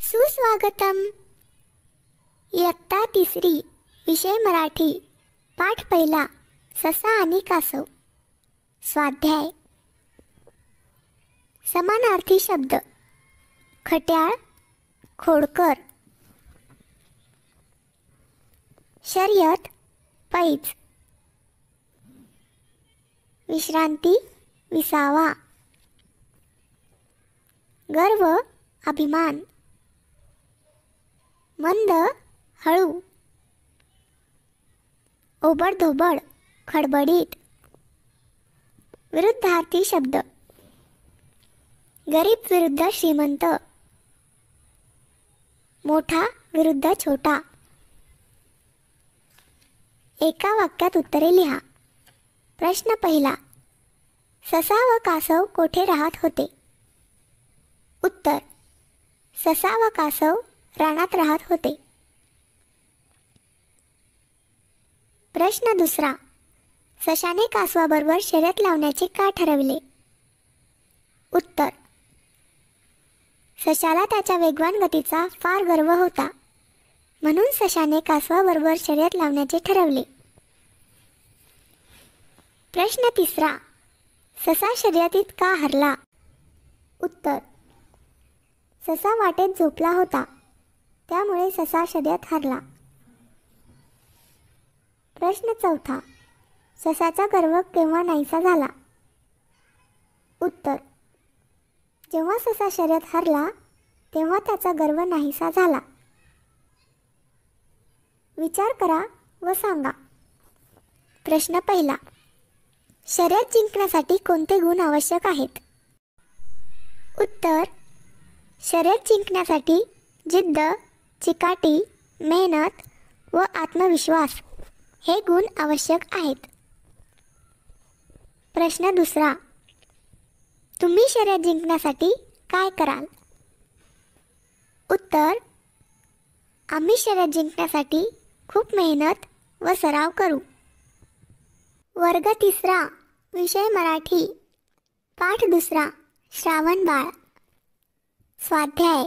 सुस्वागतम. इयत्ता तिसरी, विषय मराठी, पाठ पहिला, ससा आणि कासव. स्वाध्याय. समानार्थी शब्द. खट्याळ, खोडकर. शर्यत, पैज. विश्रांती, विसावा. गर्व, अभिमान. मंद, हळू. ओबडधोबड, खडबडीत. विरुद्धार्थी शब्द. गरीब विरुद्ध श्रीमंत. मोठा विरुद्ध छोटा. एका वाक्यात उत्तरे लिहा. प्रश्न पहिला. ससा व कासव कोठे राहत होते? उत्तर. ससा व कासव रानात राहत होते. प्रश्न दुसरा. सशाने कासवाबरोबर शर्यत लावण्याचे का ठरविले? उत्तर. सशाला त्याच्या वेगवान गतीचा फार गर्व होता, म्हणून सशाने कासवाबरोबर शर्यत लावण्याचे ठरवले. प्रश्न तिसरा. ससा शर्यतीत का हरला? उत्तर. ससा वाटेत झोपला होता, त्यामुळे ससा शर्यत हरला. प्रश्न चौथा. ससाचा गर्व केव्हा नाहीसा झाला? उत्तर. जेव्हा ससा शर्यत हरला, तेव्हा त्याचा गर्व नाहीसा झाला. विचार करा व सांगा. प्रश्न पहिला. शर्यत जिंकण्यासाठी कोणते गुण आवश्यक आहेत? उत्तर. शर्यत जिंकण्यासाठी जिद्द, चिकाटी, मेहनत व आत्मविश्वास हे गुण आवश्यक आहेत. प्रश्न दुसरा. तुम्ही शर्यत जिंकण्यासाठी काय कराल? उत्तर. आम्ही शर्यत जिंकण्यासाठी खूप मेहनत व सराव करू. वर्ग तिसरा, विषय मराठी, पाठ दुसरा, श्रावण बाळ. स्वाध्याय.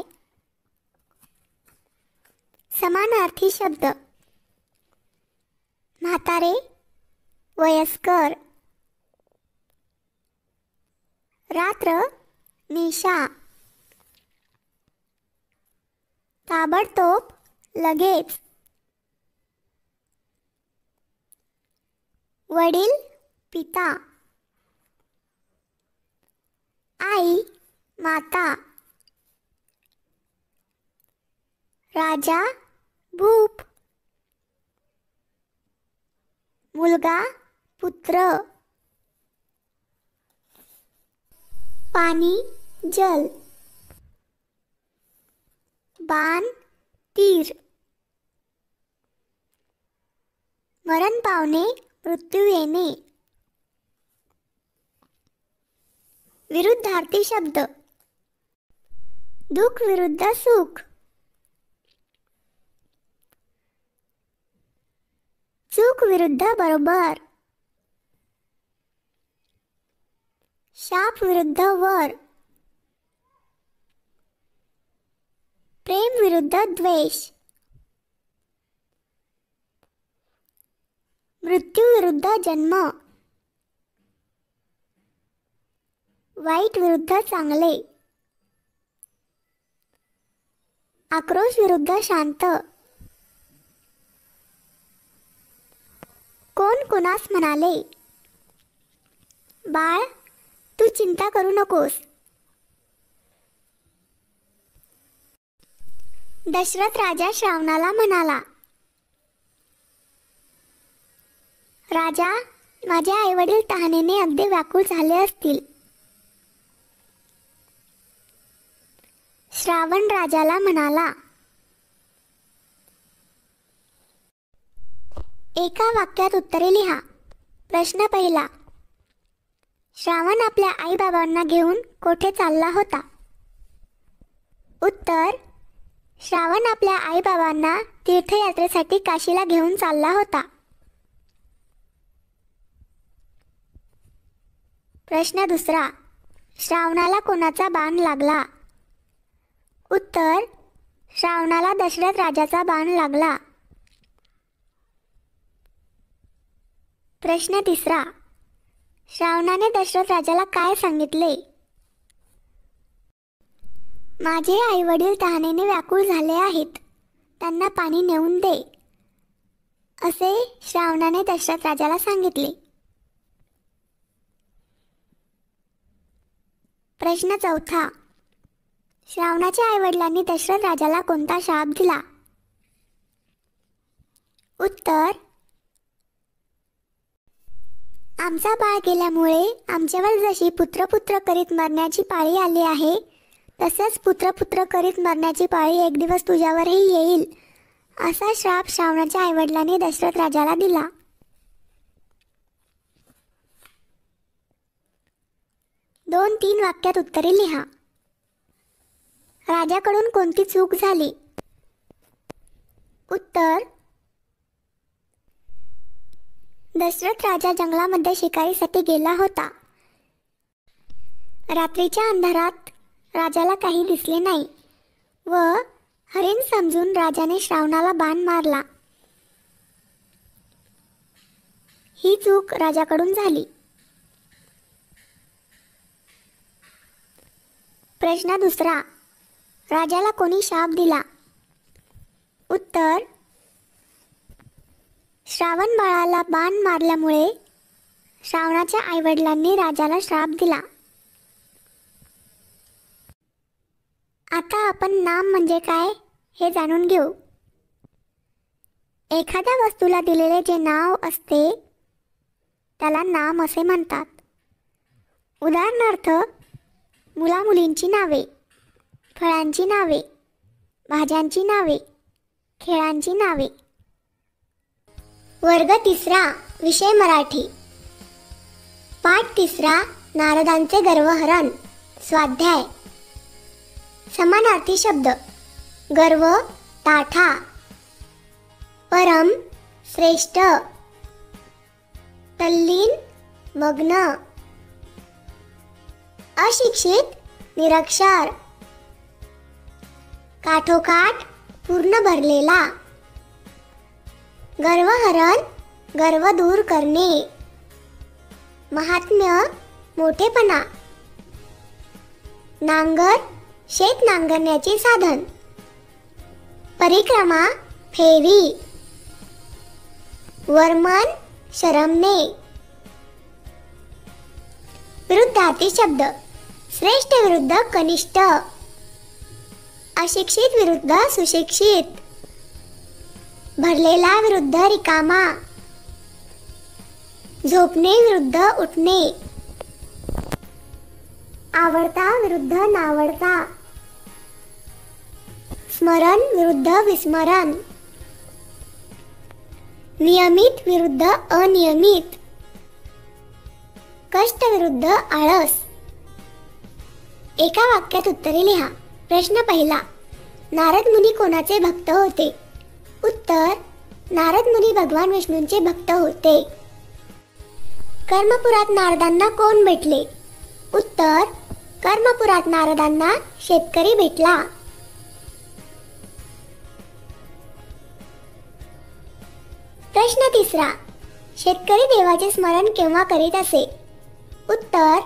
समानार्थी शब्द. म्हातारे, वयस्कर. रात्र, निशा. ताबडतोब, लगेच. वडील, पिता. आई, माता. राजा, भूप. मुलगा, पुत्र. पाणी, जल. बाण, तीर. मरण पावणे, मृत्यू येणे. विरुद्धार्थी शब्द. दुःख विरुद्ध सुख. चूक विरुद्ध बरोबर. शाप विरुद्ध वर. प्रेम विरुद्ध द्वेष. मृत्यू विरुद्ध जन्म. वाईट विरुद्ध चांगले. आक्रोश विरुद्ध शांत. कोण कोणास म्हणाले? बाळ, तू चिंता करू नकोस. दशरथ राजा श्रावणाला म्हणाला, राजा, माझे आईवडील तहानेने अगदी व्याकुळ झाले असतील. श्रावण राजाला म्हणाला. एका वाक्यात उत्तरे लिहा. प्रश्न पहिला. श्रावण आपल्या आईबाबांना घेऊन कोठे चालला होता? उत्तर. श्रावण आपल्या आईबाबांना तीर्थयात्रेसाठी काशीला घेऊन चालला होता. प्रश्न दुसरा. श्रावणाला कोणाचा बाण लागला? उत्तर. श्रावणाला दशरथ राजाचा बाण लागला. प्रश्न तिसरा. श्रावणाने दशरथ राजाला काय सांगितले? माझे आई वडील तहानेने व्याकुळ झाले आहेत, त्यांना पाणी नेऊन दे, असे श्रावणाने दशरथ राजाला सांगितले. प्रश्न चौथा. श्रावणाच्या आईवडिलांनी दशरथ राजाला कोणता शाप दिला? उत्तर. आमचा बाळ गेल्यामुळे आमच्यावर जशी पुत्रपुत्र करीत मरण्याची पाळी आली आहे, तसंच पुत्रपुत्र करीत मरण्याची पाळी एक दिवस तुझ्यावरही येईल, असा श्राप श्रावणाच्या आईवडिलांनी दशरथ राजाला दिला. 2-3 वाक्यात उत्तरे लिहा. राजाकडून कोणती चूक झाली? उत्तर. दशरथ राजा जंगलामध्ये शिकारीसाठी गेला होता. रात्रीच्या अंधारात राजाला काही दिसले नाही व हरिण समजून राजाने श्रावणाला बाण मारला. ही चूक राजाकडून झाली. प्रश्न दुसरा. राजाला कोणी शाप दिला? उत्तर. श्रावण बाळाला बाण मारल्यामुळे श्रावणाच्या आईवडिलांनी राजाला श्राप दिला. आता आपण नाम म्हणजे काय हे जाणून घेऊ. एखाद्या वस्तूला दिलेले जे नाव असते त्याला नाम असे म्हणतात. उदाहरणार्थ, मुलामुलींची नावे, फळांची नावे, भाज्यांची नावे, खेळांची नावे. वर्ग 3 विषय मराठी. पाठ 3 नारदांचे गर्वहरण. स्वाध्याय. समानार्थी शब्द. गर्व ताठा, परम श्रेष्ठ, तल्लीन मग्न, अशिक्षित निरक्षर, काठोकाठ पूर्ण भरलेला. गर्वहरण गर्व दूर करणे. महात्म्य मोठेपणा. नांगर शेत नांगरण्याचे साधन. परिक्रमा फेरी. वर्मन शरमणे. विरुद्धार्थी शब्द. श्रेष्ठ विरुद्ध कनिष्ठ, अशिक्षित विरुद्ध सुशिक्षित, भरलेला विरुद्ध रिकामा, झोपणे विरुद्ध उठणे, आवडता विरुद्ध नावडता, स्मरण विरुद्ध विस्मरण, नियमित विरुद्ध अनियमित, कष्ट विरुद्ध आळस. एका वाक्यात उत्तरे लिहा. प्रश्न पहिला. नारद मुनी कोणाचे भक्त होते? उत्तर. नारद मुनी भगवान विष्णूंचे भक्त होते. कर्मपुरात नारदांना कोण भेटले? उत्तर. कर्मपुरात नारदांना शेतकरी भेटला. प्रश्न तिसरा. शेतकरी देवाचे स्मरण केव्हा करीत असे? उत्तर.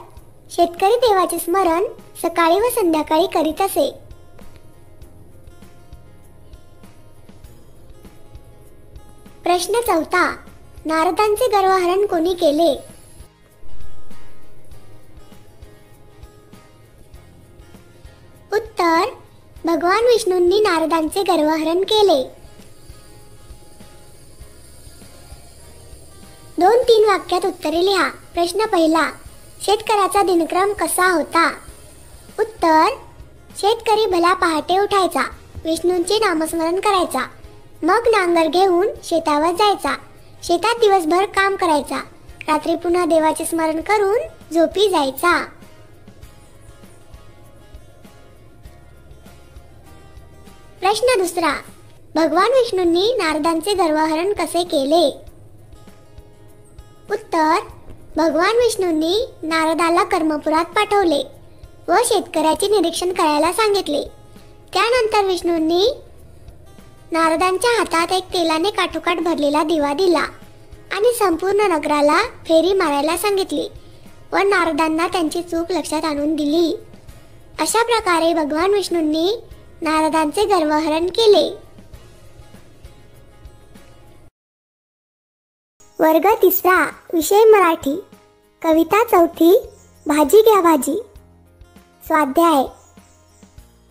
शेतकरी देवाचे स्मरण सकाळी व संध्याकाळी करीत असे. प्रश्न चौथा. नारदांचे गर्वहरण कोणी केले? उत्तर. भगवान विष्णूंनी नारदांचे गर्वहरण केले. 2-3 वाक्यात उत्तरे लिहा. प्रश्न पहिला. शेतकऱ्याचा दिनक्रम कसा होता? उत्तर. शेतकरी भल्या पहाटे उठायचा, विष्णूंचे नामस्मरण करायचा, मग नांगर घेऊन शेतावर जायचा, शेतात दिवसभर काम करायचा, रात्री पुन्हा देवाचे स्मरण करून झोपी जायचा. प्रश्न दुसरा. भगवान विष्णूंनी नारदांचे गर्वहरण कसे केले? उत्तर. भगवान विष्णूंनी नारदाला कर्मपुरात पाठवले व शेतकऱ्याचे निरीक्षण करायला सांगितले. त्यानंतर विष्णूंनी नारदांच्या हातात एक तेलाने काठोकाठ भरलेला दिवा दिला आणि संपूर्ण नगराला फेरी मारायला सांगितली व नारदांना त्यांची चूक लक्षात आणून दिली. अशा प्रकारे भगवान विष्णूंनी नारदांचे गर्वहरण केले. वर्ग 3 विषय मराठी. कविता 4 भाजी घ्या भाजी. स्वाध्याय.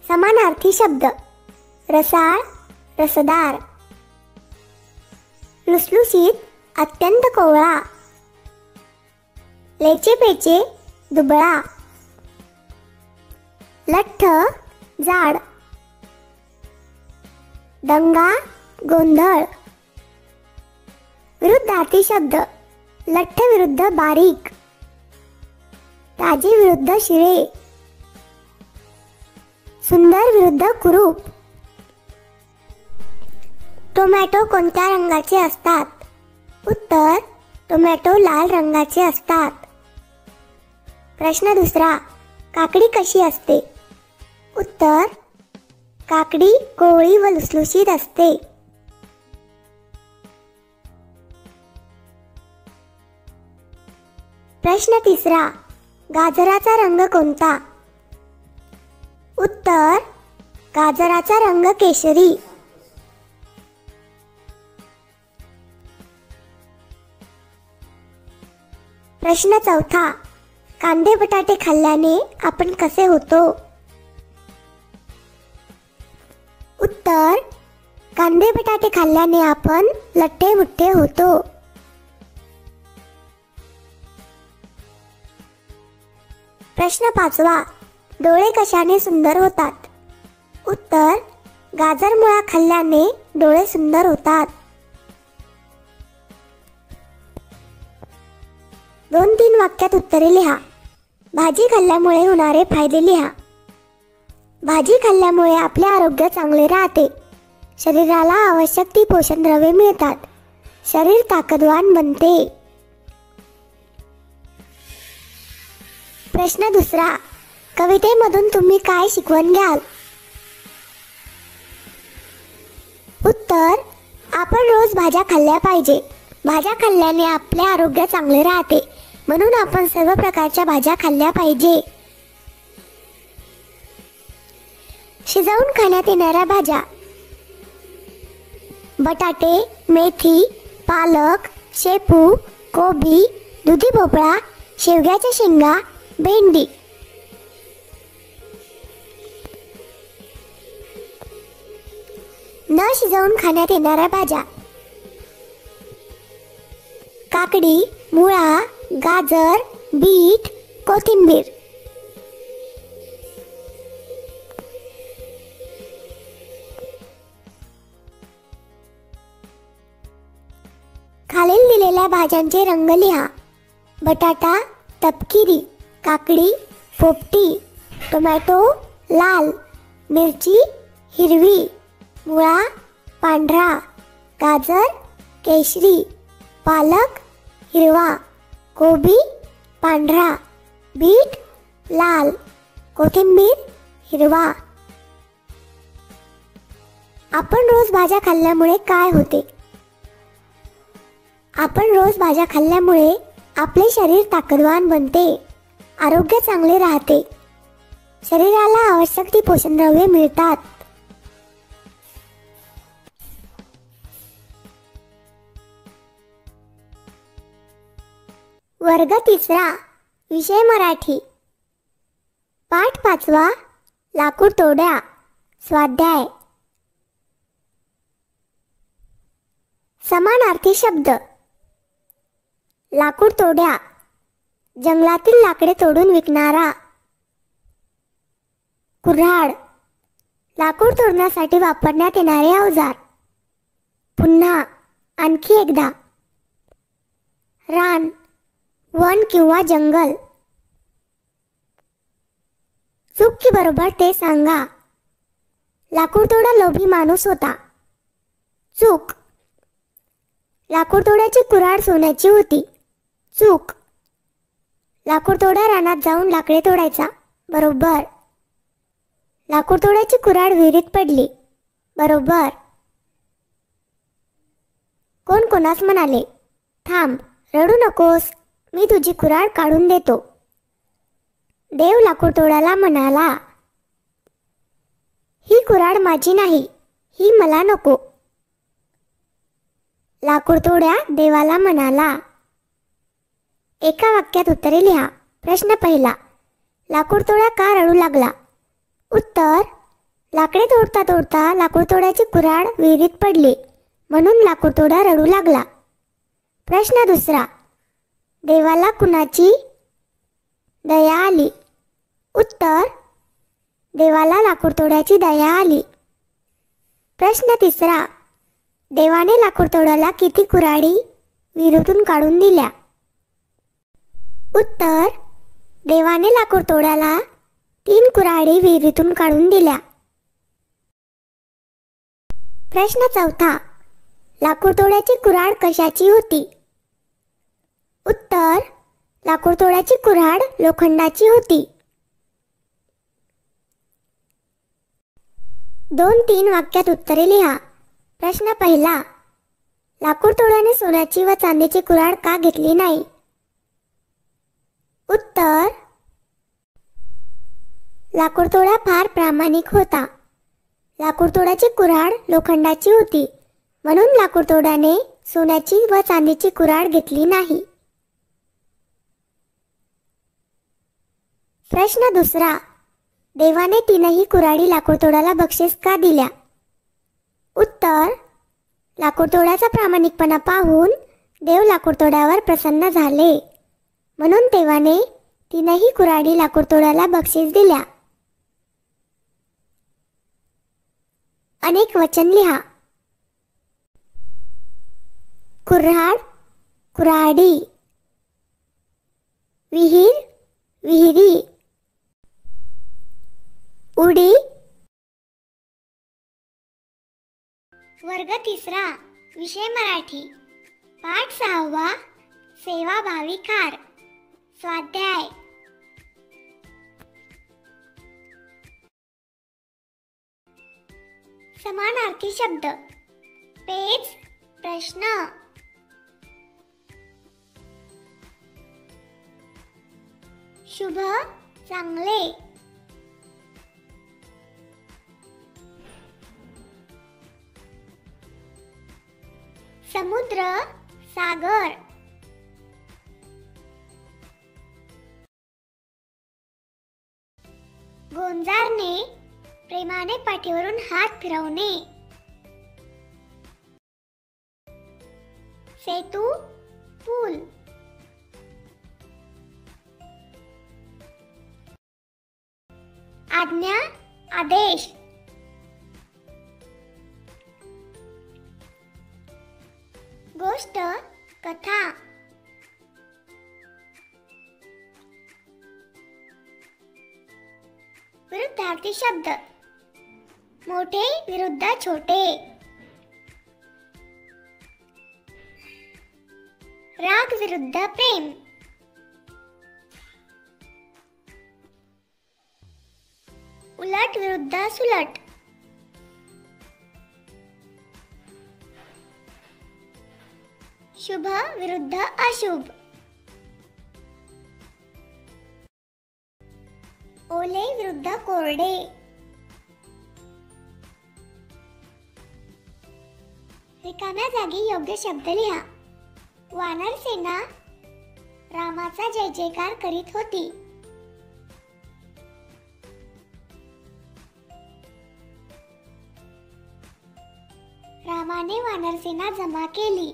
समानार्थी शब्द. रसाळ, रसदार. लुसलुसीत, अत्यंत कोवळा. लेचेपेचे, दुबळा. लठ्ठ, जाड. दंगा, गोंधळ. विरुद्धार्थी शब्द. लठ्ठ विरुद्ध बारीक. ताजे विरुद्ध शिळे. सुंदर विरुद्ध कुरूप. टोमॅटो कोणत्या रंगाचे असतात? उत्तर: टोमॅटो लाल रंगाचे असतात. प्रश्न 2. काकडी कशी असते? उत्तर: काकडी कोवळी व लुसलुसीत असते. प्रश्न 3. गाजराचा रंग कोणता? उत्तर: गाजराचा रंग केशरी. प्रश्न 4. कांदे बटाटे खाल्ल्याने आपण कसे होतो? उत्तर: कांदे बटाटे खाल्ल्याने आपण लठ्ठे मुठ्ठे होतो. प्रश्न 5. डोळे कशाने सुंदर होतात? उत्तर: गाजर मुळा खाल्ल्याने डोळे सुंदर होतात. 2-3 वाक्यात उत्तरे लिहा. भाजी खाल्ल्यामुळे होणारे फायदे लिहा. भाजी खाल्ल्यामुळे आपले आरोग्य चांगले राहते. शरीराला आवश्यक ती पोषण द्रव्ये मिळतात. शरीर ताकदवान बनते. प्रश्न 2. कवितेमधून तुम्ही काय शिकवण घ्याल? उत्तर: आपण रोज भाज्या खाल्ल्या पाहिजे. भाज्या खाल्ल्याने आपले आरोग्य चांगले राहते, म्हणून आपण सर्व प्रकारच्या भाज्या खाल्ल्या पाहिजे. शिजवून खाण्यात येणाऱ्या भाज्या. बटाटे, मेथी, पालक, शेपू, कोबी, दुधी भोपळा, शेवग्याच्या शेंगा, भेंडी. न शिजवून खाण्यात येणाऱ्या भाज्या. काकडी, मुळा, गाजर, बीट, कोथिंबीर. खालील दिलेल्या भाज्यांचे रंग लिहा. बटाटा तपकिरी, काकडी पोपटी, टोमॅटो लाल, मिरची हिरवी, मुळा पांढरा, गाजर केशरी, पालक हिरवा, कोबी पांढरा, बीट लाल, कोथिंबीर हिरवा. आपण रोज भाज्या खाल्ल्यामुळे काय होते? आपण रोज भाज्या खाल्ल्यामुळे आपले शरीर ताकदवान बनते, आरोग्य चांगले राहते, शरीराला आवश्यक ती पोषणद्रव्ये मिळतात. वर्ग 3 विषय मराठी. पाठ 5 लाकूड तोड्या. स्वाध्याय. समानार्थी शब्द. लाकूड तोड्या, जंगलातील लाकडे तोडून विकणारा. कुऱ्हाड, लाकूड तोडण्यासाठी वापरण्यात येणारे अवजार. पुन्हा आणखी एकदा. रान, वन किंवा जंगल. चूक की बरोबर ते सांगा. लाकूडतोडा लोभी माणूस होता. चूक. लाकूडतोड्याची कुऱ्हाड सोन्याची होती. चूक. लाकूडतोडा रानात जाऊन लाकडे तोडायचा. बरोबर. लाकूड तोड्याची कुऱ्हाड विहिरीत पडली. बरोबर. कोण कोणास म्हणाले, थांब, रडू नकोस, मी तुझी कुऱ्हाड काढून देतो. देव लाकूड तोड्याला म्हणाला, ही कुऱ्हाड माझी नाही, ही मला नको. लाकूड तोड्या देवाला म्हणाला. एका वाक्यात उत्तरे लिहा. प्रश्न पहिला, लाकूड तोड्या का रडू लागला? उत्तर, लाकडे तोडता तोडता लाकूड तोड्याची कुऱ्हाड विहिरीत पडली, म्हणून लाकूड तोडा रडू लागला. प्रश्न दुसरा, देवाला कुणाची दया आली? उत्तर, देवाला लाकूड तोड्याची दया आली. प्रश्न तिसरा, देवाने लाकूड तोड्याला किती कुऱ्हाडी विहिरीतून काढून दिल्या? उत्तर, देवाने लाकूड तोड्याला 3 कुऱ्हाडी विहिरीतून काढून दिल्या. प्रश्न चौथा, लाकूड तोड्याची कुऱ्हाड कशाची होती? उत्तर, लाकूड तोड्याची कुऱ्हाड लोखंडाची होती. 2-3 वाक्यात उत्तरे लिहा. प्रश्न पहिला, लाकूड तोड्याने सोन्याची व चांदीची कुऱ्हाड का घेतली नाही? उत्तर, लाकूड तोडा फार प्रामाणिक होता. लाकूड तोड्याची कुऱ्हाड लोखंडाची होती, म्हणून लाकूड तोड्याने सोन्याची व चांदीची कुऱ्हाड घेतली नाही. प्रश्न दुसरा, देवाने 3ही कुऱ्हाडी लाकूड तोड्याला बक्षीस का दिल्या? उत्तर, लाकूड तोड्याचा प्रामाणिकपणा पाहून देव लाकूड तोड्यावर प्रसन्न झाले, म्हणून देवाने 3ही कुऱ्हाडी लाकूड तोड्याला बक्षीस दिल्या. अनेक वचन लिहा. कुऱ्हाड, कुऱ्हाडी. विहीर, विहिरी. उडी. वर्ग 3, विषय मराठी. पाठ 6, सेवाभावी कार. स्वाध्याय. समानार्थी शब्द. पेज, प्रश्न. शुभ, चांगले. समुद्र, सागर. गोंजारणे, प्रेमाने पाठीवरून हात फिरवणे. सेतू, पूल. आज्ञा, आदेश. गोष्ट, कथा. विरुद्धार्थी शब्द. मोठे विरुद्ध छोटे. राग विरुद्ध प्रेम. उलट विरुद्ध सुलट. शुभ विरुद्ध अशुभ. ओले विरुद्ध कोरडे. रिकाम्या जागी योग्य शब्द लिहा. वानर सेना रामाचा जय जयकार करीत होती. रामाने वानरसेना जमा केली.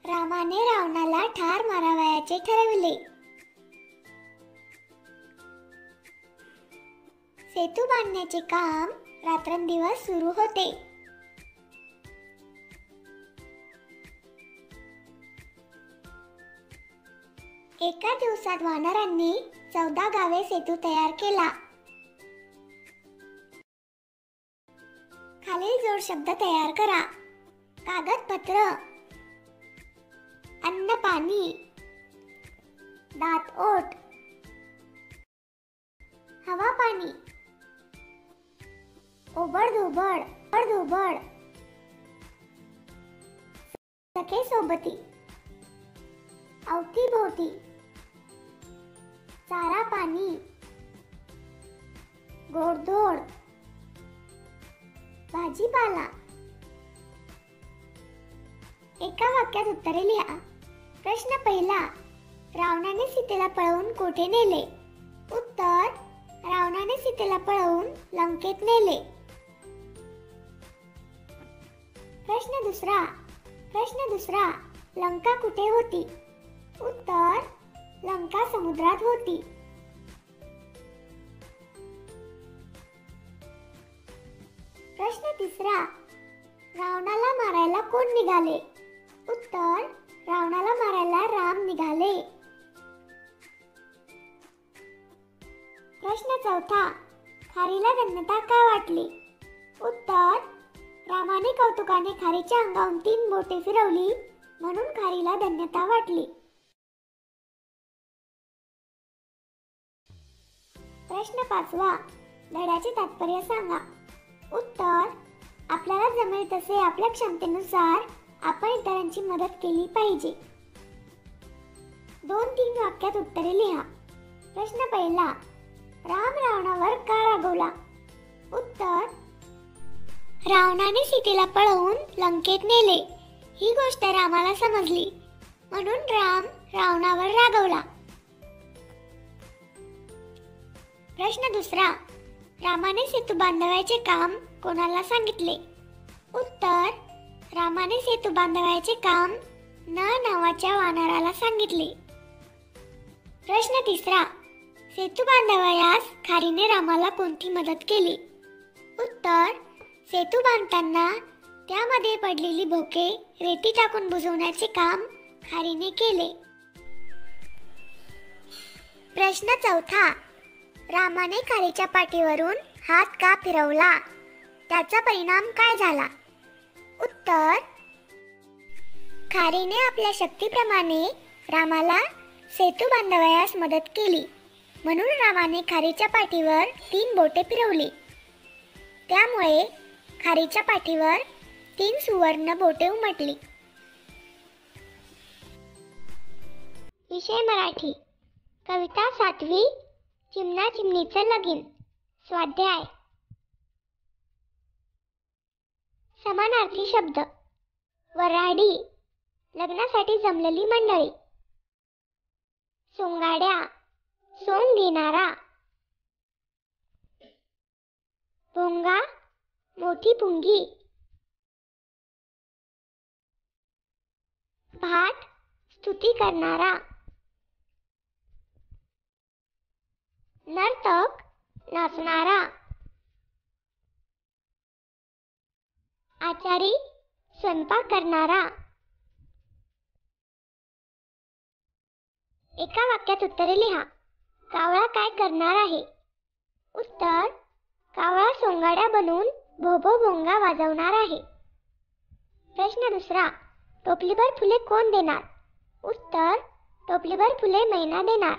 रामाने रावणाला ठार मारावयाचे ठरविले. सेतू बांधण्याचे काम रात्रंदिवस सुरू होते. एका दिवसात वानरांनी 14 गावे सेतू तयार केला. खालील जोड शब्द तयार करा. कागदपत्र, अन्न पाणी, दात ओठ, हवा पाणी, ओबड धोबड, सखे सोबती, अवतीभोवती, चारा पाणी, गोडधोड, भाजीपाला. एका वाक्यात उत्तरे लिहा. प्रश्न पहिला, रावणाने सीतेला पळवून कोठे नेले? उत्तर, रावणाने सीतेला पळवून लंकेत नेले. प्रश्न दुसरा, लंका कुठे होती? उत्तर, लंका समुद्रात होती. प्रश्न तिसरा, रावणाला मारायला कोण निघाले? उत्तर, रावणाला मारायला राम निघाले. प्रश्न चौथा, खारीला धन्यता का वाटली? उत्तर, रामाने कौतुकाने खारीच्या अंगावरून 3 बोटे फिरवली म्हणून खारीला धन्यता वाटली. प्रश्न पाचवा, धड्याचे तात्पर्य सांगा. उत्तर, आपल्याला जमेल तसे आपल्या क्षमतेनुसार आपण इतरांची मदत केली पाहिजे. 2-3 वाक्यात उत्तरे लिहा. प्रश्न पहिला, राम रावणावर का रागवला? उत्तर, रावणाने सीतेला पळवून लंकेत नेले ही गोष्ट रामाला समजली म्हणून राम रावणावर रागवला. प्रश्न दुसरा, रामाने सेतू बांधवायचे काम कोणाला सांगितले? उत्तर, रामाने सेतू बांधवायचे काम नळ नावाच्या वानराला सांगितले. प्रश्न तिसरा, सेतू बांधवायास खारीने रामाला कोणती मदत केली? उत्तर, सेतू बांधताना त्यामध्ये पडलेली भोके रेती टाकून बुजवण्याचे काम खारीने केले. प्रश्न चौथा, रामाने खारीच्या पाठीवरून हात का फिरवला? त्याचा परिणाम काय झाला? उत्तर, खारीने आपल्या शक्तीप्रमाणे रामाला सेतू बांधवयास मदत केली म्हणून रामाने खारीच्या पाठीवर 3 बोटे फिरवली. त्यामुळे खारीच्या पाठीवर 3 सुवर्ण बोटे उमटली. विषय मराठी. कविता 7वी. चिमणा चिमणीचं लगीन. स्वाध्याय. समानार्थी शब्द. वऱ्हाडी, लग्नासाठी जमलेली मंडळी. सोंगाड्या, सोंग घेणारा. भोंगा, मोठी पुंगी. भाट, स्तुती करणारा. नर्तक, नाचणारा. आचारी, स्वयंपाक करणारा. एका वाक्यात उत्तरे लिहा. कावळा काय करणार आहे? उत्तर, कावळा सोंगाड्या बनवून भोभो भोंगा वाजवणार आहे. प्रश्न दुसरा, टोपलीभर फुले कोण देणार? उत्तर, टोपलीभर फुले मैना देणार.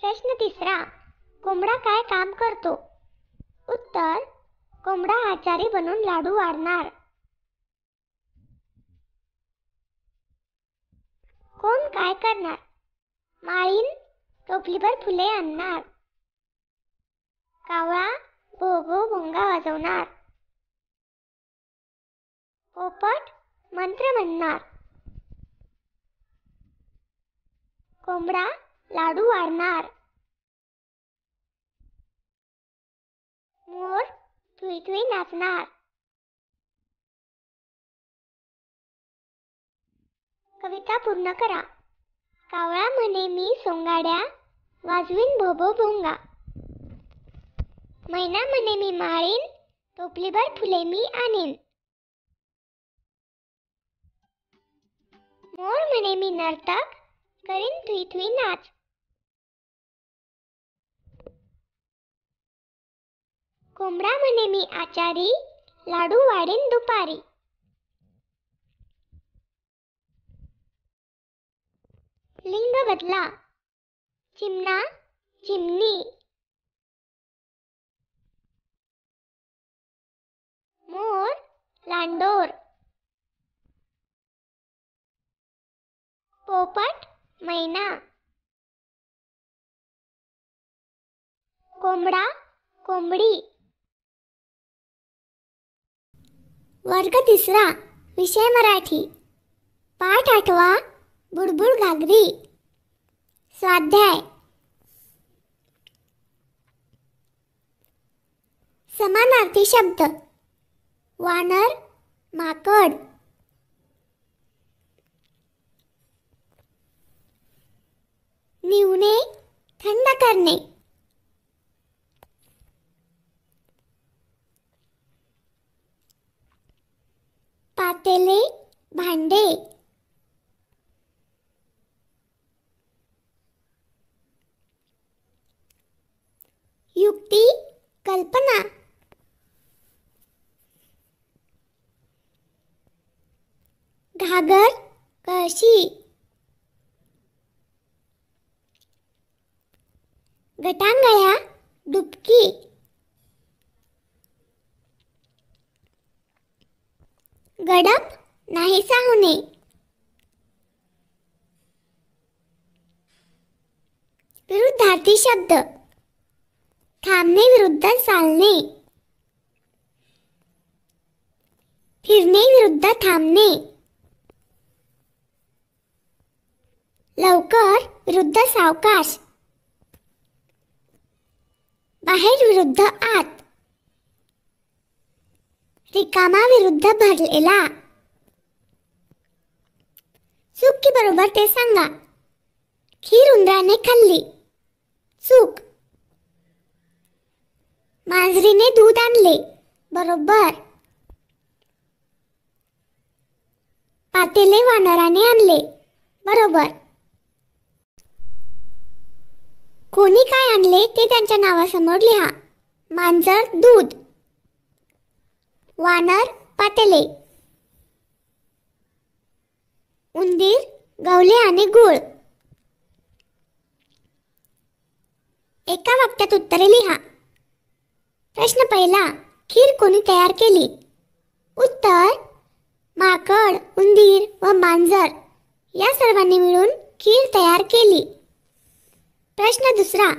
प्रश्न तिसरा, कोंबडा काय काम करतो? उत्तर, कोंबडा आचारी बनून लाडू वाढणार. कोण काय करणार? माळीन टोपलीभर फुले आणणार. कावळा भो भो भोंगा वाजवणार. पोपट मंत्र म्हणणार. कोंबडा लाडू वाढणार. मोर थुई थुई नाचणार. कविता पूर्ण करा. कावळा म्हणे मी सोंगाड्या वाजवीन भोभो भोंगा. मैना म्हणे मी माळीन टोपलीभर फुले मी आणीन. मोर म्हणे मी नर्तक करीन थुई थुई नाच. कोंबडा म्हणे मी आचारी लाडू वाढीन दुपारी. लिंग बदला. चिमणा, चिमणी. मोर, लांडोर. पोपट, मैना. कोंबडा, कोंबडी. वर्ग तिसरा, विषय मराठी. पाठ 8वा, बुडबुड घागरी. स्वाध्याय. समानार्थी शब्द. वानर, माकड. निवणे, थंड करणे. पातेले, भांडे. युक्ती, कल्पना. घागर, कळशी. गटांगळ्या, डुबकी. गडप, नाहीसा होणे. विरुद्धार्थी शब्द. थांबणे विरुद्ध चालणे. फिरणे विरुद्ध थांबणे. लवकर विरुद्ध सावकाश. बाहेर विरुद्ध आत. रिकामा विरुद्ध भरलेला. चूक की बरोबर ते सांगा. खीर उंदराने खाल्ली. चूक. मांजरीने दूध आणले. बरोबर. पातेले वानराने आणले. बरोबर. कोणी काय आणले ते त्यांच्या नावासमोर लिहा. मांजर, दूध. वानर, पातेले. उंदीर, गवले आणि गूळ. एका वाक्यात उत्तरे लिहा. प्रश्न पहिला, खीर कोणी तयार केली? उत्तर, माकड, उंदीर व मांजर या सर्वांनी मिळून खीर तयार केली. प्रश्न दुसरा,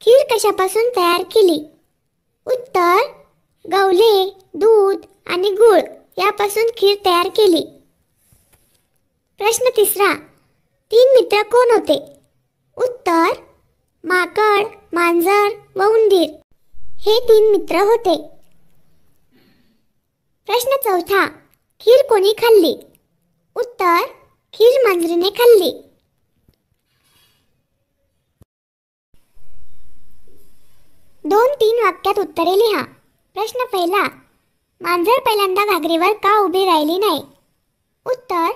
खीर कशापासून तयार केली? उत्तर, गवले, दूध आणि गूळ यापासून खीर तयार केली. प्रश्न तिसरा, 3 मित्र कोण होते? उत्तर, माकड, मांजर व उंदीर हे 3 मित्र होते. प्रश्न चौथा, खीर कोणी खाल्ली? उत्तर, खीर मांजरीने खाल्ली. दोन 3 वाक्यात उत्तरे लिहा. प्रश्न पहिला, मांजर पहिल्यांदा घागरीवर का उभी राहिली नाही? उत्तर,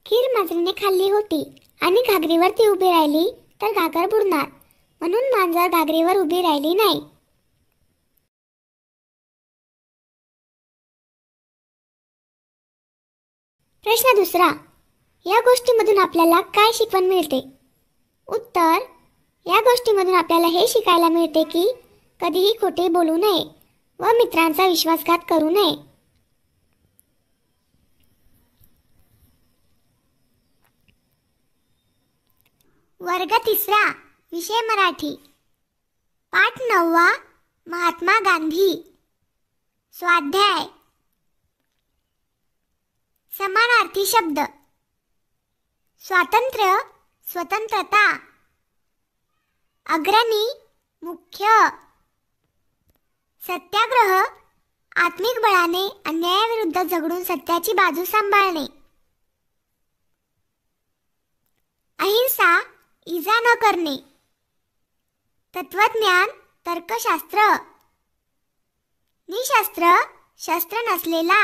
खीर मांजरीने खाल्ली होती आणि घागरीवर ती उभी राहिली तर घागर बुडणार, म्हणून मांजर घागरीवर उभी राहिली नाही. प्रश्न दुसरा, या गोष्टीमधून आपल्याला काय शिकवण मिळते? उत्तर, या गोष्टीमधून आपल्याला हे शिकायला मिळते की कधीही खोटे बोलू नये व मित्रांचा विश्वासघात करू नये. वर्ग तिसरा, विषय मराठी. पाठ 9वा, महात्मा गांधी. स्वाध्याय. समानार्थी शब्द. स्वातंत्र्य, स्वतंत्रता. अग्रणी, मुख्य. सत्याग्रह, आत्मिक बळाने अन्यायाविरुद्ध झगडून सत्याची बाजू सांभाळणे. अहिंसा, इजा न करणे. तत्वज्ञान, तर्कशास्त्र. निशस्त्र, शस्त्र नसलेला.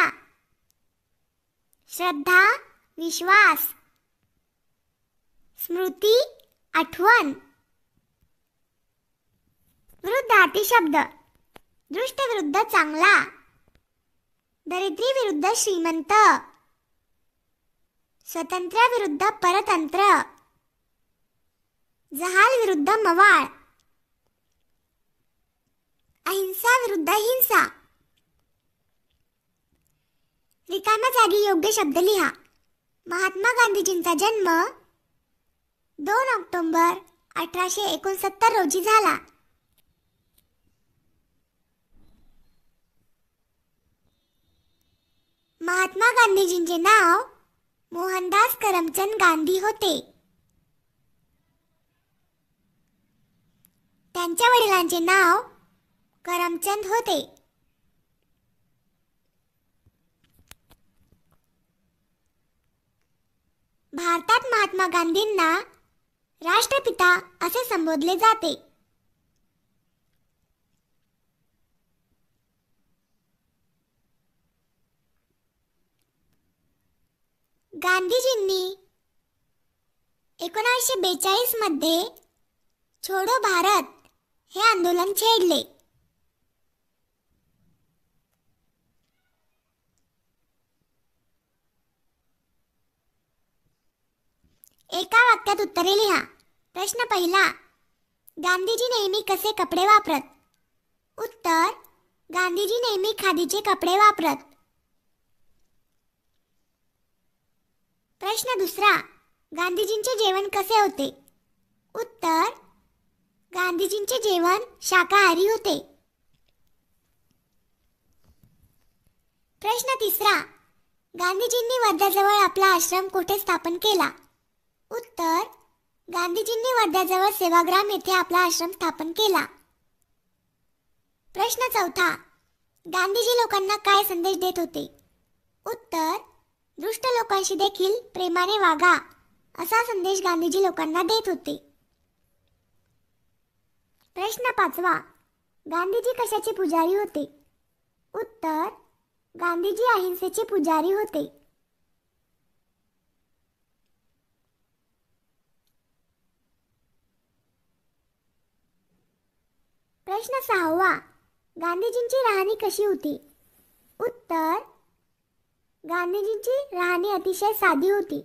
श्रद्धा, विश्वास. स्मृती, आठवण. विरुद्धार्थी शब्द. दृष्ट विरुद्ध चांगला. दरिद्री विरुद्ध श्रीमंत. स्वतंत्र विरुद्ध परतंत्र. जहाल विरुद्ध मवाळ, अहिंसा विरुद्ध हिंसा. रिकाम्या जागी योग्य शब्द लिहा. महात्मा गांधीजींचा जन्म 2 ऑक्टोबर 1869 रोजी झाला. महात्मा गांधीजींचे नाव मोहनदास करमचंद गांधी होते. त्यांच्या वडिलांचे नाव करमचंद होते. भारतात महात्मा गांधींना राष्ट्रपिता असे संबोधले जाते. गांधीजींनी 1942 मध्ये छोडो भारत हे आंदोलन छेडले. एका वाक्यात उत्तरे लिहा. प्रश्न पहिला, गांधीजी नेहमी कसे कपडे वापरत? उत्तर, गांधीजी नेहमी खादीचे कपडे वापरत. प्रश्न दुसरा, गांधीजींचे जेवण कसे होते? उत्तर, गांधीजींचे जेवण शाकाहारी होते. प्रश्न तिसरा, गांधीजींनी वर्ध्याजवळ आपला आश्रम कोठे स्थापन केला? उत्तर, गांधीजींनी वर्ध्याजवळ सेवाग्राम येथे आपला आश्रम स्थापन केला. प्रश्न चौथा, गांधीजी लोकांना काय संदेश देत होते? उत्तर, दुष्ट लोकांशी देखील प्रेमाने वागा असा संदेश गांधीजी लोकांना देत होते. प्रश्न पाचवा, गांधीजी कशाचे पुजारी होते? उत्तर, गांधीजी अहिंसेचे पुजारी होते. प्रश्न सहावा, गांधीजींची राहणी कशी होती? उत्तर, गांधीजींची राहणी अतिशय साधी होती.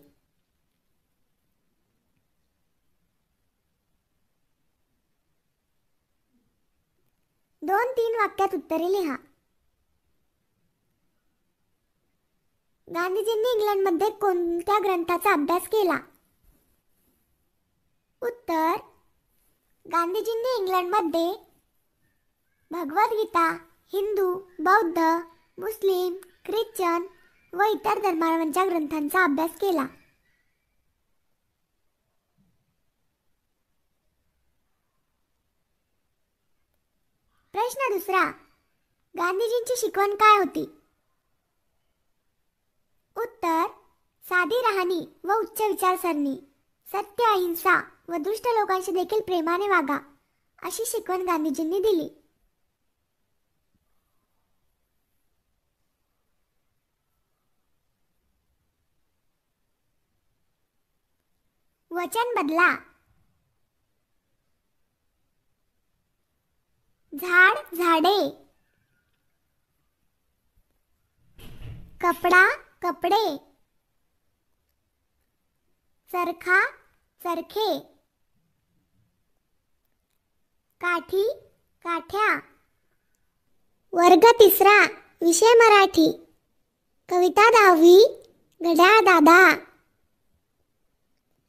दोन तीन वाक्यात उत्तरे लिहा. गांधीजींनी इंग्लंडमध्ये कोणत्या ग्रंथाचा अभ्यास केला? उत्तर, गांधीजींनी इंग्लंडमध्ये भगवद्गीता, हिंदू, बौद्ध, मुस्लिम, ख्रिश्चन व इतर धर्मांच्या ग्रंथांचा अभ्यास केला. प्रश्न दुसरा, गांधीजींची शिकवण काय होती? उत्तर, साधी राहणी व उच्च विचारसरणी, सत्य, अहिंसा व दुष्ट लोकांशी देखील प्रेमाने वागा अशी शिकवण गांधीजींनी दिली. वचन बदला. झाड, झाडे. कपडा, कपडे. चरखा, चरखे. काठी, काठ्या. वर्ग तिसरा, विषय मराठी. कविता 10वी, घड्याळ दादा.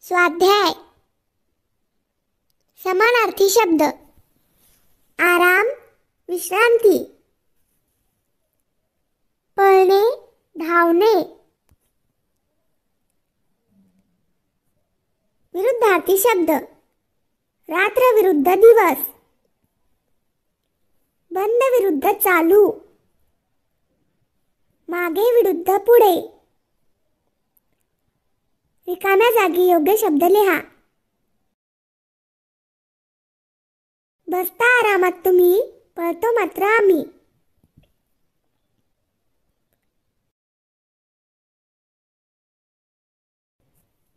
स्वाध्याय. समानार्थी शब्द. आराम, विश्रांती. पळणे, धावणे. विरुद्धार्थी शब्द. रात्र विरुद्ध दिवस. बंद विरुद्ध चालू. मागे विरुद्ध पुढे. रिकाम्या जागी योग्य शब्द लिहा. बसता आरामात तुम्ही, पळतो मात्र आम्ही.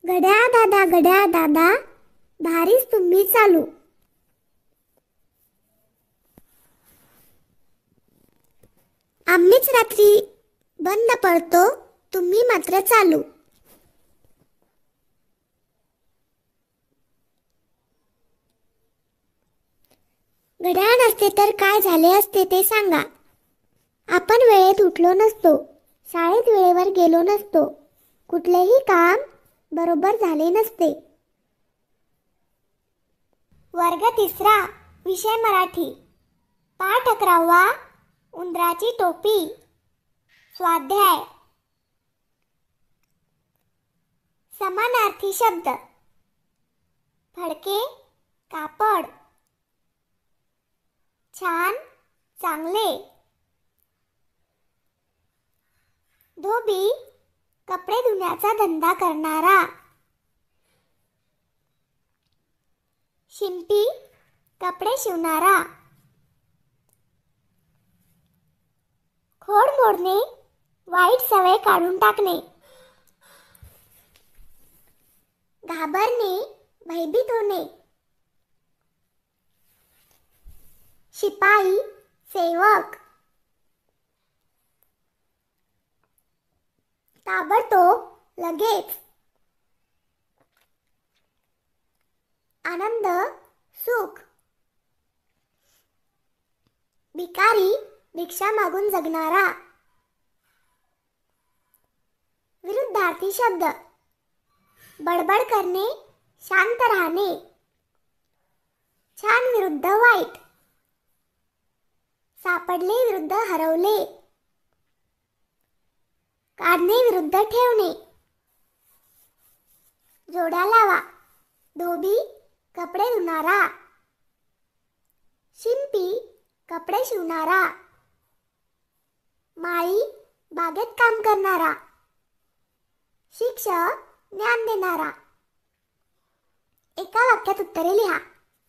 घड्याळ दादा, घड्याळ दादा, भारीच तुम्ही चालू. आम्हीच रात्री बंद पडतो, तुम्ही मात्र चालू. घड्याळ नसते तर काय झाले असते ते सांगा. आपण वेळेत उठलो नसतो, शाळेत वेळेवर गेलो नसतो, कुठलेही काम बरोबर झाले नसते. वर्ग 3, विषय मराठी. पाठ 11, उंदराची टोपी. स्वाध्याय. समानार्थी शब्द. फडके, कापड. छान, चांगले. धोबी, कपडे धुण्याचा धंदा करणारा. शिंपी, कपडे शिवणारा. खोड मोडणे, वाईट सवय काढून टाकणे. घाबरणे, भयभीत होणे. शिपाई, सेवक. ताबडतोब, लगेच. आनंद, सुख. भिकारी, भिक्षा मागून जगणारा. विरुद्धार्थी शब्द. बडबड करणे, शांत राहणे. छान विरुद्ध वाईट. सापडले विरुद्ध हरवले. काढणे विरुद्ध ठेवणे. जोड्या लावा. धोबी, कपडे धुणारा. शिंपी, कपडे शिवणारा. माळी, बागेत काम करणारा. शिक्षक, ज्ञान देणारा. एका वाक्यात उत्तरे लिहा.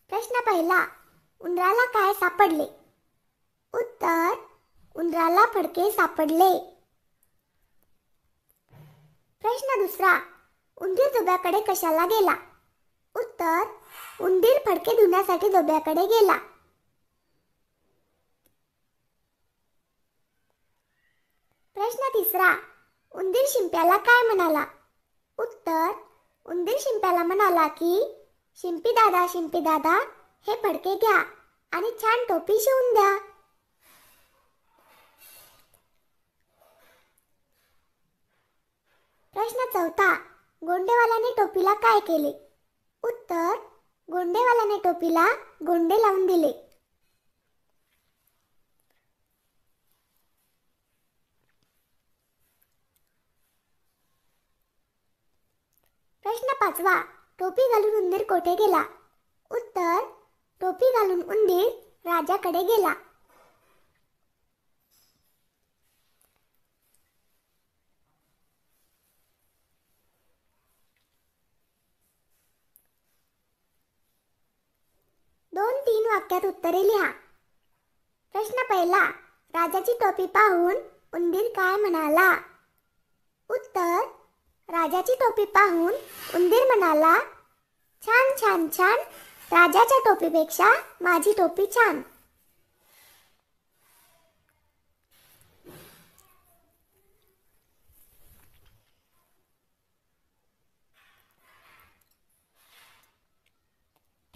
प्रश्न पहिला, उंदराला काय सापडले? उत्तर, उंदराला फडके सापडले. प्रश्न दुसरा, उंदीर धोब्याकडे कशाला गेला? उत्तर, उंदीर फडके धुण्यासाठी धोब्याकडे गेला. प्रश्न तिसरा, उंदीर शिंप्याला काय म्हणाला? उत्तर, उंदीर शिंप्याला म्हणाला की शिंपी दादा हे फडके घ्या आणि छान टोपी शिवून द्या. प्रश्न चौथा, गोंडेवाल्याने टोपीला काय केले? उत्तर, गोंडेवाल्याने टोपीला गोंडे लावून दिले. प्रश्न पाचवा, टोपी घालून उंदीर कोठे गेला? उत्तर, टोपी घालून उंदीर राजाकडे गेला. दोन तीन वाक्यात उत्तरे लिहा. प्रश्न पहिला, राजाची टोपी पाहून उंदीर काय म्हणाला? उत्तर, राजाची टोपी पाहून उंदीर म्हणाला, छान छान छान, राजाच्या टोपीपेक्षा माझी टोपी छान.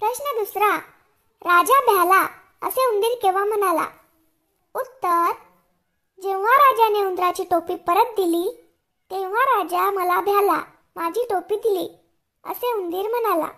प्रश्न दुसरा, राजा भ्याला असे उंदीर केव्हा म्हणाला? उत्तर, जेव्हा राजाने उंदराची टोपी परत दिली तेव्हा राजा मला भ्याला, माझी टोपी दिली असे उंदीर म्हणाला.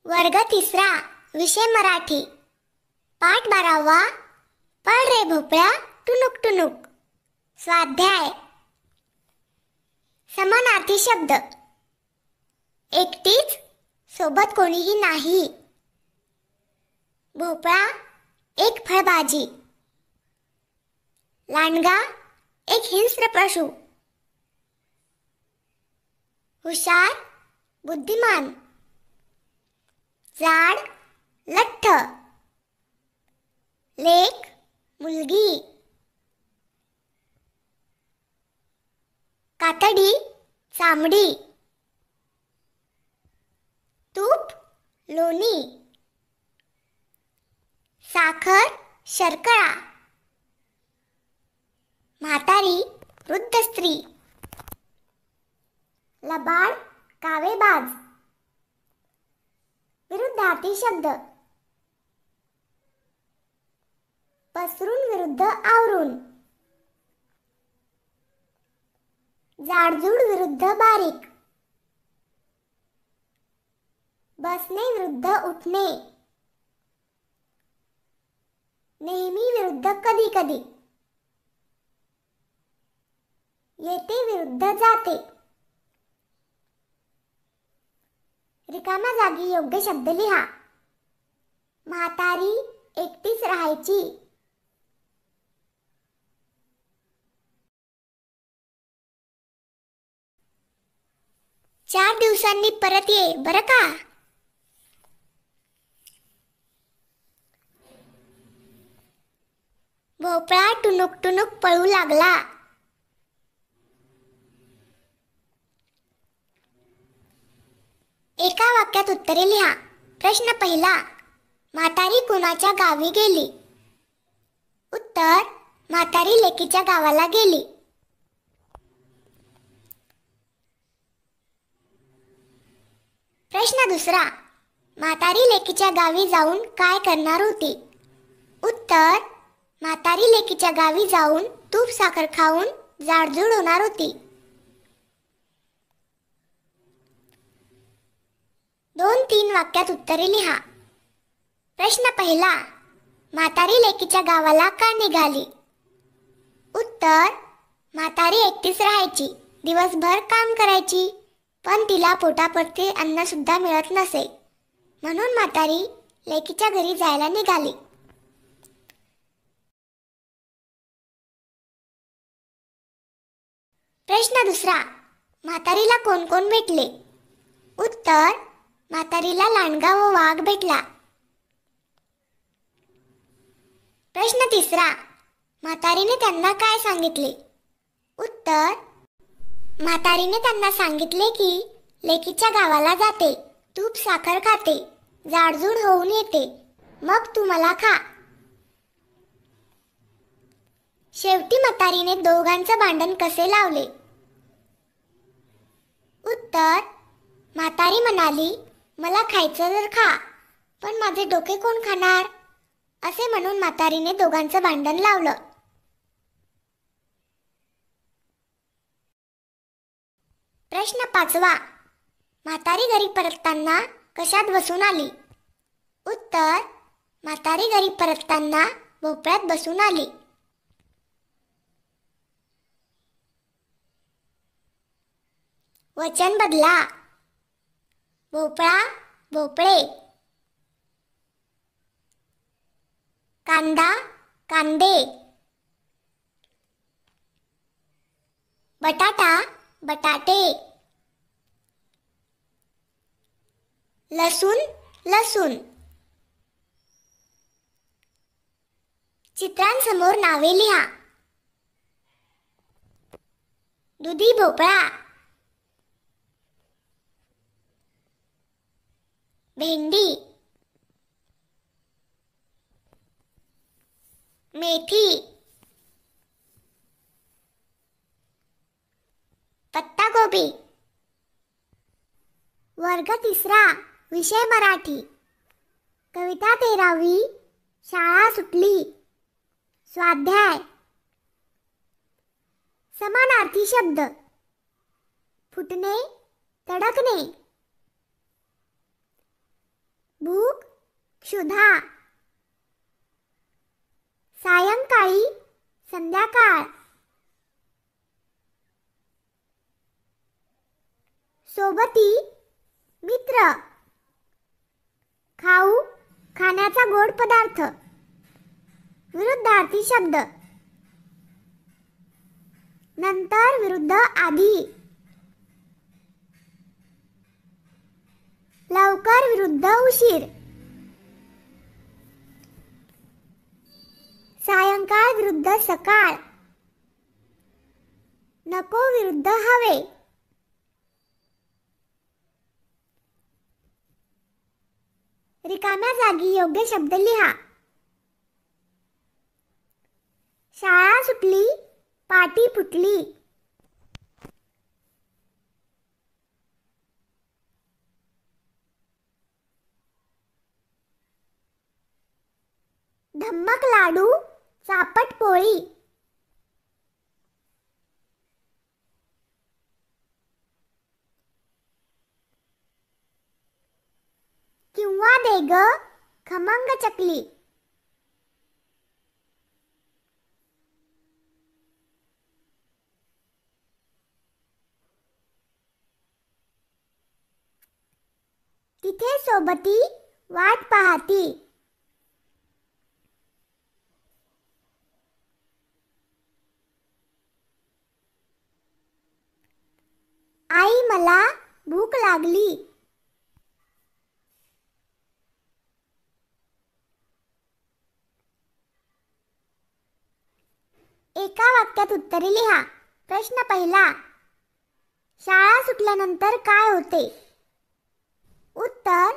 वर्ग 3, विषय मराठी. पाठ 12, पळ रे भोपळ्या टुनुक टुनुक. स्वाध्याय. समानार्थी शब्द. एकटीच, सोबत कोणीही नाही. भोपळा, एक फळभाजी. लांडगा, एक हिंस्र पशु. हुशार, बुद्धिमान. जाड, लठ्ठ. लेक, मुलगी. कातडी, चामडी. तूप, लोणी, साखर, शर्करा, म्हातारी, वृद्ध स्त्री, लबाड, कावेबाज, विरुद्धार्थी शब्द, पसरून विरुद्ध आवरून, जाडजूड विरुद्ध बारीक, बसणे विरुद्ध उठणे, नेहमी विरुद्ध कधी कधी, येते विरुद्ध जाते. रिकाम्या जागी योग्य शब्द लिहा. म्हातारी एकटीच राहायची. 4 दिवसांनी परत ये बरं का. भोपळा टुनुक टुनुक पळू लागला. एका वाक्यात उत्तरे लिहा. प्रश्न पहिला, म्हातारी कुणाच्या गावी गेली? उत्तर, म्हातारी लेकीच्या गावाला गेली. प्रश्न दुसरा, म्हातारी लेकीच्या गावी जाऊन काय करणार होती? उत्तर, म्हातारी लेकीच्या गावी जाऊन तूप साखर खाऊन जाडजूड होणार होती. 2-3 वाक्यात उत्तरे लिहा. प्रश्न पहिला, म्हातारी लेकीच्या गावाला का निघाली? उत्तर, म्हातारी एकटीच राहायची. दिवसभर काम करायची, पण तिला पोटापुरते अन्न सुद्धा मिळत नसे, म्हणून म्हातारी लेकीच्या घरी जायला निघाली. प्रश्न दुसरा, म्हातारीला कोण कोण भेटले? उत्तर, म्हातारीला लांडगा व वाघ भेटला. प्रश्न तिसरा, म्हातारीने त्यांना काय सांगितले? उत्तर, म्हातारीने त्यांना सांगितले की लेकीच्या गावाला जाते, तूप साखर खाते, जाडजूड होऊन येते, मग तू मला खा. शेवटी म्हातारीने दोघांचं भांडण कसे लावले? उत्तर, म्हातारी म्हणाली, मला खायचं तर खा, पण माझे डोके कोण खाणार? असे म्हणून म्हातारीने दोघांचं भांडण लावलं. प्रश्न पाचवा, म्हातारी घरी परतताना कशात बसून आली? उत्तर, म्हातारी घरी परतताना भोपळ्यात बसून आली. वचन बदला. भोपळा, भोपळे. कांदा, कांदे. बटाटा, बटाटे. लसूण, लसूण. चित्रांसमोर नावे लिहा. दुधी भोपळा, भेंडी, मेथी, पत्ता गोबी. वर्ग 3, विषय मराठी. कविता 13वी, शाळा सुटली. स्वाध्याय. समानार्थी शब्द. फुटणे, तडकणे. भूक, क्षुधा. सायंकाळी, संध्याकाळ. सोबती, मित्र. खाऊ, खाण्याचा गोड पदार्थ. विरुद्धार्थी शब्द. नंतर विरुद्ध आधी. लवकर विरुद्ध उशीर. सायंकाळ विरुद्ध सकाळ. नको विरुद्ध हवे. रिकाम्या जागी योग्य शब्द लिहा. शाळा सुटली, पाटी फुटली. धम्मक लाडू, चापट पोळी. किंवा दे ग, खमंग चकली. तिथे सोबती वाट पाहती. आई मला भूक लागली. एका वाक्यात उत्तरे लिहा. प्रश्न पहिला. शाळा सुटल्यानंतर काय होते? उत्तर: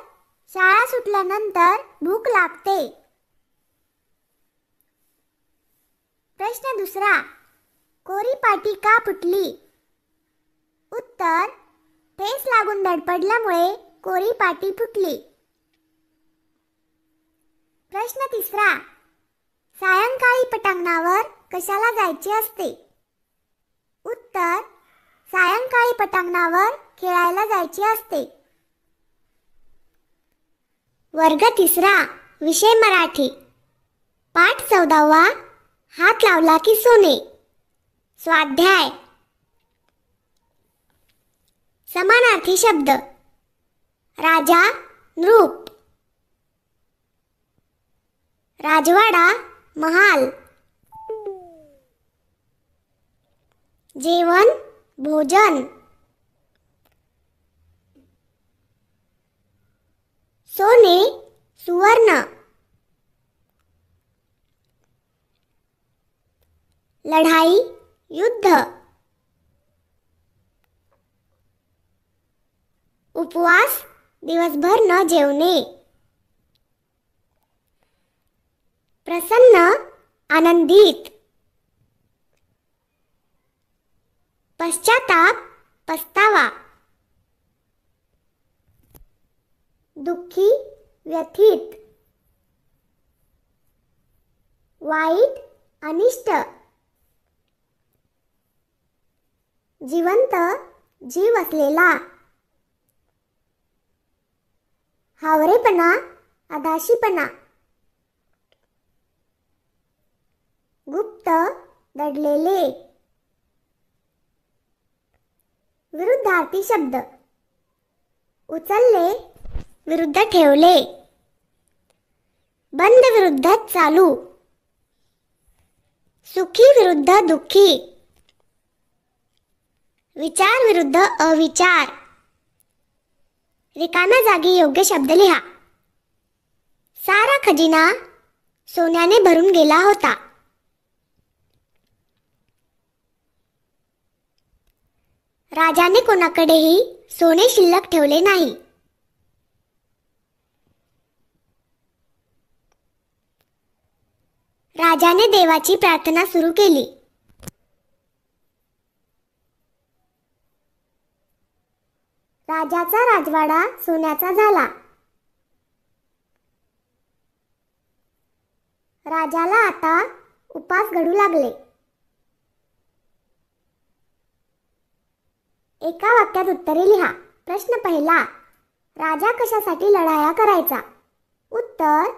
शाळा सुटल्यानंतर भूक लागते. प्रश्न दुसरा. कोरी पाटी का फुटली? उत्तर: ठेस लागून धडपडल्यामुळे कोरी पाटी फुटली. प्रश्न तिसरा. सायंकाळी पटांगणावर कशाला जायचे असते? उत्तर: सायंकाळी पटांगणावर खेळायला जायचे असते. वर्ग तिसरा. विषय मराठी. पाठ 14वा. हात लावला की सोने. स्वाध्याय. समानार्थी शब्द. राजा, नृप. राजवाडा, महाल. जेवण, भोजन. सोने, सुवर्ण. लढाई, युद्ध. उपवास, दिवसभर न जेवणे. प्रसन्न, आनंदित. पश्चाताप, पस्तावा. दुःखी, व्यथित. वाईट, अनिष्ट. जिवंत, जीव असलेला. हावरेपणा, अधाशीपणा. गुप्त, दडलेले. विरुद्धार्थी शब्द. उचलले, विरुद्ध ठेवले. बंद विरुद्ध चालू. सुखी विरुद्ध दुःखी. विचार विरुद्ध अविचार. रिकाम्या जागी योग्य शब्द लिहा. सारा खजिना सोन्याने भरून गेला होता. राजाने कोणाकडेही सोने शिल्लक ठेवले नाही. राजाने देवाची प्रार्थना सुरू केली. राजाचा राजवाडा सोन्याचा झाला. राजाला आता उपास घडू लागले. एका वाक्यात उत्तरे लिहा. प्रश्न पहिला. राजा कशासाठी लढाया करायचा? उत्तर: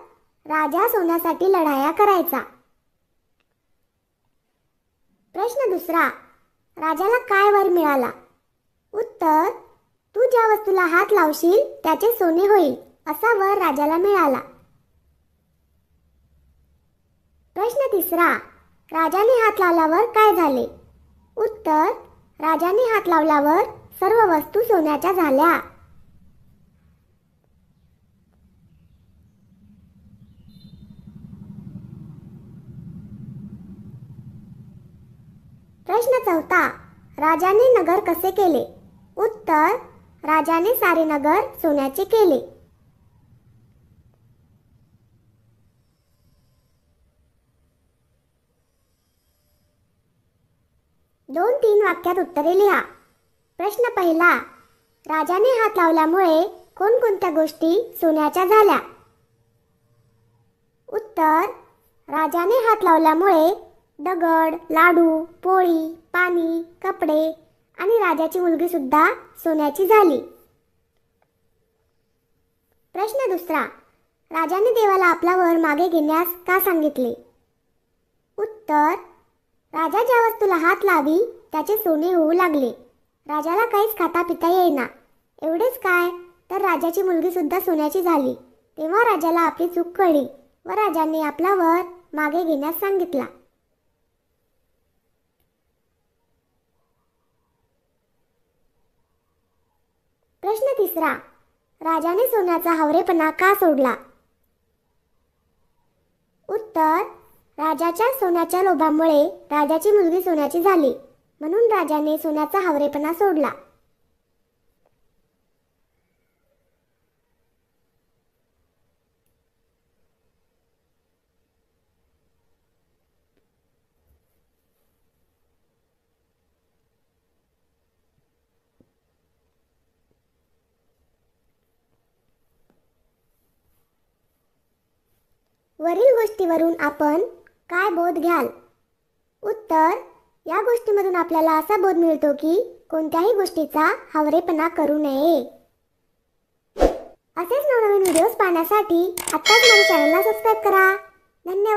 राजा सोन्यासाठी लढाया करायचा. प्रश्न दुसरा. राजाला काय वर मिळाला? उत्तर: तू ज्या वस्तूला हात लावशील त्याचे सोने होईल असा वर राजाला मिळाला. प्रश्न तिसरा. राजाने हात लावल्यावर काय झाले? उत्तर: राजाने हात लावल्यावर सर्व वस्तू सोन्याच्या झाल्या. प्रश्न चौथा. राजाने नगर कसे केले? उत्तर: राजाने सारे नगर सोन्याचे केले. 2-3 वाक्यात उत्तरे लिहा. प्रश्न पहिला. राजाने हात लावल्यामुळे कोणकोणत्या गोष्टी सोन्याच्या झाल्या? उत्तर. राजाने हात लावल्यामुळे दगड, लाडू, पोळी, पाणी, कपडे आणि राजाची मुलगी सुद्धा सोन्याची झाली. प्रश्न दुसरा. राजाने देवाला आपला वर मागे घेण्यास का सांगितले? उत्तर. राजा ज्या वस्तूला हात लावी त्याचे सोने होऊ लागले. राजाला काहीच खाता पिता येईना. एवढेच काय, तर राजाची मुलगी सुद्धा सोन्याची झाली. तेव्हा राजाला आपली चूक कळली व राजाने आपला वर मागे घेण्यास सांगितला. प्रश्न तिसरा. राजाने सोन्याचा हवरेपणा का सोडला? उत्तर. राजाच्या सोन्याच्या लोभामुळे राजाची मुलगी सोन्याची झाली, म्हणून राजाने सोन्याचा हवरेपणा सोडला. वरील गोष्टीवरून आपण काय बोध घ्याल? उत्तर. या गोष्टीमधून आपल्याला असा बोध मिळतो की कोणत्याही गोष्टीचा हवरेपणा करू नये. असेच नवनवीन व्हिडिओज पाहण्यासाठी आत्ताच माझ्या चॅनलला सबस्क्राईब करा. धन्यवाद.